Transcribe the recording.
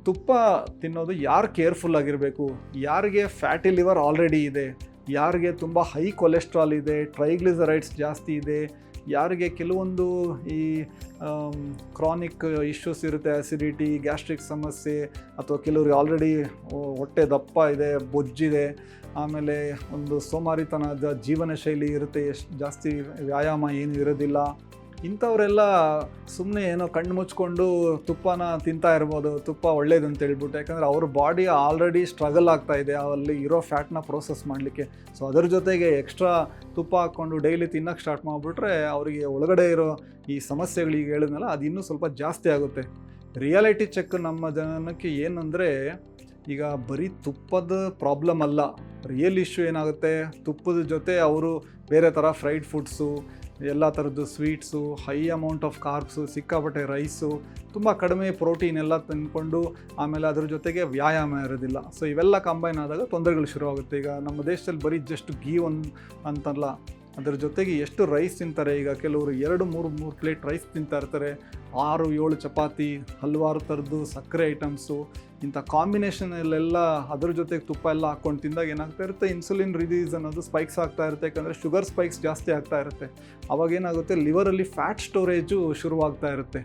ತುಪ್ಪ ತಿನ್ನೋದು ಯಾರು ಕೇರ್ಫುಲ್ ಆಗಿರಬೇಕು, ಯಾರಿಗೆ ಫ್ಯಾಟಿ ಲಿವರ್ ಆಲ್ರೆಡಿ ಇದೆ, ಯಾರಿಗೆ ತುಂಬ ಹೈ ಕೊಲೆಸ್ಟ್ರಾಲ್ ಇದೆ, ಟ್ರೈಗ್ಲಿಸರೈಡ್ಸ್ ಜಾಸ್ತಿ ಇದೆ, ಯಾರಿಗೆ ಕೆಲವೊಂದು ಈ ಕ್ರಾನಿಕ್ ಇಶ್ಯೂಸ್ ಇರುತ್ತೆ, ಅಸಿಡಿಟಿ, ಗ್ಯಾಸ್ಟ್ರಿಕ್ ಸಮಸ್ಯೆ, ಅಥವಾ ಕೆಲವ್ರಿಗೆ ಆಲ್ರೆಡಿ ಹೊಟ್ಟೆ ದಪ್ಪ ಇದೆ, ಬೊಜ್ಜಿದೆ, ಆಮೇಲೆ ಒಂದು ಸೋಮಾರಿತನದ ಜೀವನ ಶೈಲಿ ಇರುತ್ತೆ, ಜಾಸ್ತಿ ವ್ಯಾಯಾಮ ಏನೂ ಇರೋದಿಲ್ಲ, ಇಂಥವರೆಲ್ಲ ಸುಮ್ಮನೆ ಏನೋ ಕಣ್ಣು ಮುಚ್ಕೊಂಡು ತುಪ್ಪನ ತಿಂತಾ ಇರ್ಬೋದು, ತುಪ್ಪ ಒಳ್ಳೇದು ಅಂತ ಹೇಳ್ಬಿಟ್ಟು. ಯಾಕಂದರೆ ಅವ್ರ ಬಾಡಿ ಆಲ್ರೆಡಿ ಸ್ಟ್ರಗಲ್ ಆಗ್ತಾ ಇದೆ ಅಲ್ಲಿ ಇರೋ ಫ್ಯಾಟ್ನ ಪ್ರೋಸೆಸ್ ಮಾಡಲಿಕ್ಕೆ. ಸೊ ಅದರ ಜೊತೆಗೆ ಎಕ್ಸ್ಟ್ರಾ ತುಪ್ಪ ಹಾಕ್ಕೊಂಡು ಡೈಲಿ ತಿನ್ನೋಕ್ಕೆ ಸ್ಟಾರ್ಟ್ ಮಾಡಿಬಿಟ್ರೆ ಅವರಿಗೆ ಒಳಗಡೆ ಇರೋ ಈ ಸಮಸ್ಯೆಗಳಿಗೆ ಹೇಳಿದ್ನಲ್ಲ ಅದು ಇನ್ನೂ ಸ್ವಲ್ಪ ಜಾಸ್ತಿ ಆಗುತ್ತೆ. ರಿಯಾಲಿಟಿ ಚೆಕ್ ನಮ್ಮ ಜನಕ್ಕೆ ಏನಂದರೆ, ಈಗ ಬರೀ ತುಪ್ಪದ ಪ್ರಾಬ್ಲಮ್ ಅಲ್ಲ, ರಿಯಲ್ ಇಶ್ಯೂ ಏನಾಗುತ್ತೆ, ತುಪ್ಪದ ಜೊತೆ ಅವರು ಬೇರೆ ಥರ ಫ್ರೈಡ್ ಫುಡ್ಸು, ಎಲ್ಲ ಥರದ್ದು ಸ್ವೀಟ್ಸು, ಹೈ ಅಮೌಂಟ್ ಆಫ್ ಕಾರ್ಬ್ಸು, ಸಿಕ್ಕಾಪಟ್ಟೆ ರೈಸು, ತುಂಬ ಕಡಿಮೆ ಪ್ರೋಟೀನ್ ಎಲ್ಲ ತಿಂದ್ಕೊಂಡು, ಆಮೇಲೆ ಅದ್ರ ಜೊತೆಗೆ ವ್ಯಾಯಾಮ ಇರೋದಿಲ್ಲ. ಸೊ ಇವೆಲ್ಲ ಕಂಬೈನ್ ಆದಾಗ ತೊಂದರೆಗಳು ಶುರುವಾಗುತ್ತೆ. ಈಗ ನಮ್ಮ ದೇಶದಲ್ಲಿ ಬರೀ ಜಸ್ಟ್ ಗೀ ಅಂತಲ್ಲ, ಅದರ ಜೊತೆಗೆ ಎಷ್ಟು ರೈಸ್ ತಿಂತಾರೆ. ಈಗ ಕೆಲವರು 2-3 ಪ್ಲೇಟ್ ರೈಸ್ ತಿಂತಾ ಇರ್ತಾರೆ, 6-7 ಚಪಾತಿ, ಹಲವಾರು ಥರದ್ದು ಸಕ್ಕರೆ ಐಟಮ್ಸು, ಇಂಥ ಕಾಂಬಿನೇಷನಲ್ಲೆಲ್ಲ ಅದ್ರ ಜೊತೆಗೆ ತುಪ್ಪ ಎಲ್ಲ ಹಾಕ್ಕೊಂಡು ತಿಂದಾಗ ಏನಾಗ್ತಾ ಇರುತ್ತೆ, ಇನ್ಸುಲಿನ್ ರಿಲೀಸ್ ಅನ್ನೋದು ಸ್ಪೈಕ್ಸ್ ಆಗ್ತಾ ಇರುತ್ತೆ. ಯಾಕಂದರೆ ಶುಗರ್ ಸ್ಪೈಕ್ಸ್ ಜಾಸ್ತಿ ಆಗ್ತಾ ಇರುತ್ತೆ. ಅವಾಗೇನಾಗುತ್ತೆ, ಲಿವರಲ್ಲಿ ಫ್ಯಾಟ್ ಸ್ಟೋರೇಜು ಶುರುವಾಗ್ತಾ ಇರುತ್ತೆ.